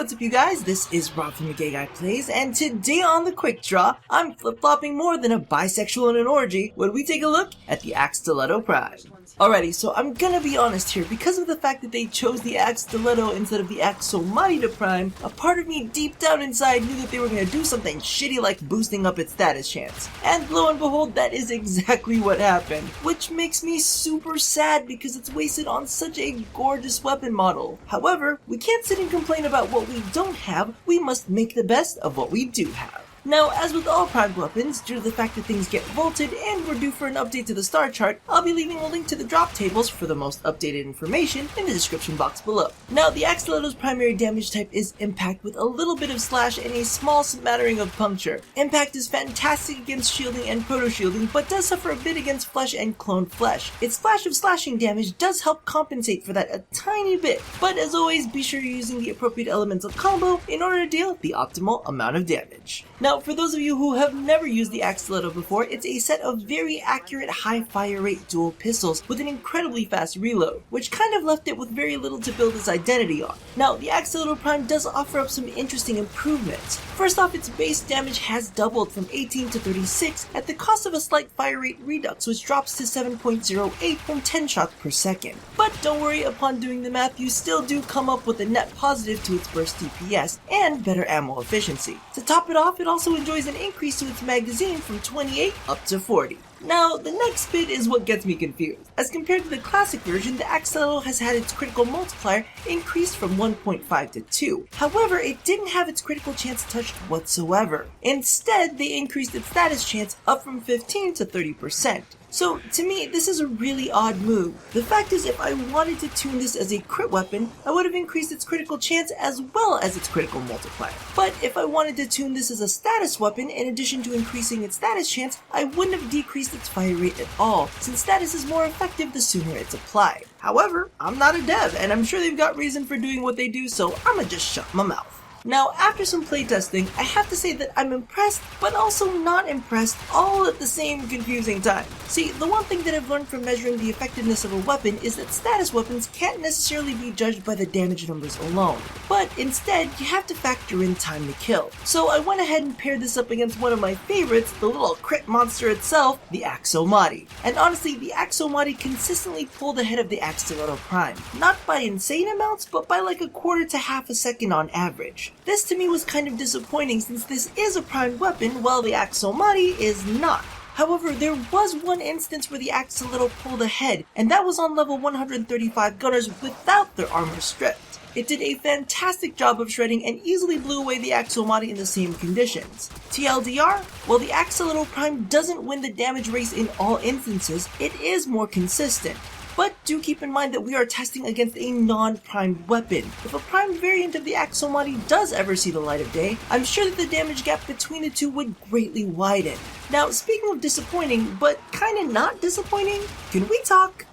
what's up you guys, this is Rob from The Gay Guy Plays, and today on the Quick Draw, I'm flip-flopping more than a bisexual in an orgy when we take a look at the Akstiletto Prime. Alrighty, so I'm gonna be honest here, because of the fact that they chose the Akstiletto instead of the Aksomati to Prime, a part of me deep down inside knew that they were gonna do something shitty like boosting up its status chance. And lo and behold, that is exactly what happened, which makes me super sad because it's wasted on such a gorgeous weapon model. However, we can't sit and complain about what we don't have, we must make the best of what we do have. Now, as with all Prime weapons, due to the fact that things get vaulted and we're due for an update to the star chart, I'll be leaving a link to the drop tables for the most updated information in the description box below. Now, the Akstiletto's primary damage type is Impact with a little bit of Slash and a small smattering of Puncture. Impact is fantastic against shielding and proto-shielding, but does suffer a bit against flesh and cloned flesh. Its splash of slashing damage does help compensate for that a tiny bit, but as always, be sure you're using the appropriate elemental combo in order to deal the optimal amount of damage. Now, for those of you who have never used the Akstiletto before, it's a set of very accurate high fire rate dual pistols with an incredibly fast reload, which kind of left it with very little to build its identity on. Now, the Akstiletto Prime does offer up some interesting improvements. First off, its base damage has doubled from 18 to 36 at the cost of a slight fire rate redux, which drops to 7.08 from 10 shots per second. But don't worry, upon doing the math, you still do come up with a net positive to its burst DPS and better ammo efficiency. To top it off, it also enjoys an increase to its magazine from 28 up to 40. Now, the next bit is what gets me confused. As compared to the classic version, the Akstiletto has had its critical multiplier increased from 1.5 to 2. However, it didn't have its critical chance touched whatsoever. Instead, they increased its status chance up from 15 to 30%. So, to me, this is a really odd move. The fact is, if I wanted to tune this as a crit weapon, I would have increased its critical chance as well as its critical multiplier. But if I wanted to tune this as a status weapon, in addition to increasing its status chance, I wouldn't have decreased its fire rate at all, since status is more effective the sooner it's applied. However, I'm not a dev, and I'm sure they've got reason for doing what they do, so I'ma just shut my mouth. Now, after some playtesting, I have to say that I'm impressed, but also not impressed, all at the same confusing time. See, the one thing that I've learned from measuring the effectiveness of a weapon is that status weapons can't necessarily be judged by the damage numbers alone, but instead, you have to factor in time to kill. So I went ahead and paired this up against one of my favorites, the little crit monster itself, the Aksomati. And honestly, the Aksomati consistently pulled ahead of the Akstiletto Prime. Not by insane amounts, but by like a quarter to half a second on average. This to me was kind of disappointing since this is a prime weapon while the Aksomati is not. However, there was one instance where the Akstiletto pulled ahead, and that was on level 135 gunners without their armor stripped. It did a fantastic job of shredding and easily blew away the Aksomati in the same conditions. TLDR, while the Akstiletto Prime doesn't win the damage race in all instances, it is more consistent. But do keep in mind that we are testing against a non-primed weapon. If a primed variant of the Aksomati does ever see the light of day, I'm sure that the damage gap between the two would greatly widen. Now, speaking of disappointing, but kinda not disappointing, can we talk?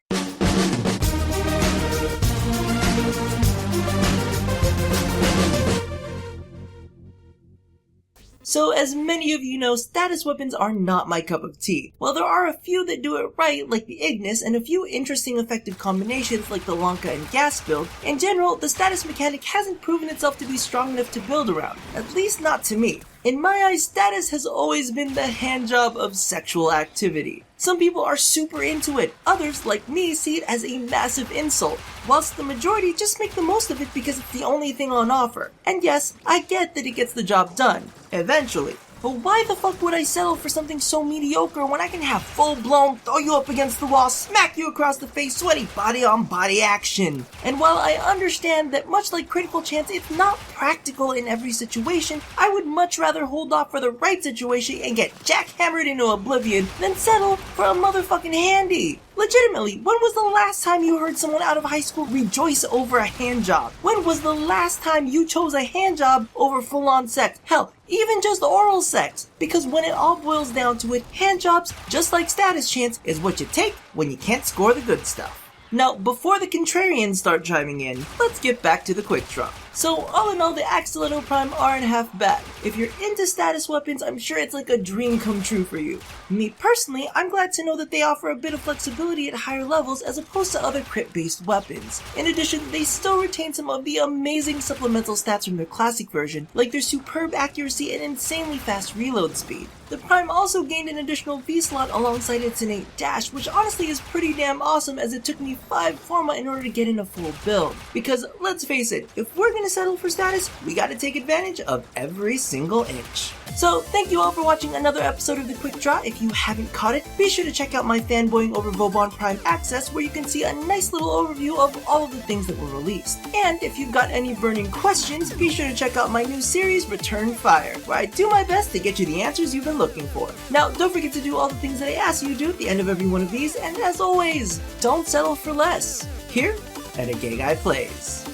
So, as many of you know, status weapons are not my cup of tea. While there are a few that do it right, like the Ignis, and a few interesting effective combinations like the Lanka and Gas build, in general, the status mechanic hasn't proven itself to be strong enough to build around. At least not to me. In my eyes, status has always been the handjob of sexual activity. Some people are super into it, others, like me, see it as a massive insult, whilst the majority just make the most of it because it's the only thing on offer. And yes, I get that it gets the job done, eventually. But why the fuck would I settle for something so mediocre when I can have full-blown, throw you up against the wall, smack you across the face, sweaty body-on-body action? And while I understand that much like critical chance, it's not practical in every situation, I would much rather hold off for the right situation and get jackhammered into oblivion than settle for a motherfucking handy. Legitimately, when was the last time you heard someone out of high school rejoice over a handjob? When was the last time you chose a handjob over full-on sex? Hell, even just oral sex. Because when it all boils down to it, handjobs, just like status chance, is what you take when you can't score the good stuff. Now, before the contrarians start chiming in, let's get back to the quick draw. So all in all, the Akstiletto Prime aren't half bad. If you're into status weapons, I'm sure it's like a dream come true for you. Me personally, I'm glad to know that they offer a bit of flexibility at higher levels as opposed to other crit-based weapons. In addition, they still retain some of the amazing supplemental stats from their classic version, like their superb accuracy and insanely fast reload speed. The Prime also gained an additional V-slot alongside its innate dash, which honestly is pretty damn awesome as it took me 5 Forma in order to get in a full build. Because, let's face it, if we're gonna settle for status, we gotta take advantage of every single inch. So, thank you all for watching another episode of The Quick Draw. If you haven't caught it, be sure to check out my fanboying over Vauban Prime Access, where you can see a nice little overview of all of the things that were released. And if you've got any burning questions, be sure to check out my new series, Return Fire, where I do my best to get you the answers you've been looking for. Now, don't forget to do all the things that I ask you to do at the end of every one of these, and as always, don't settle for less. Here at A Gay Guy Plays.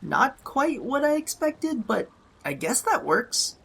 Not quite what I expected, but I guess that works.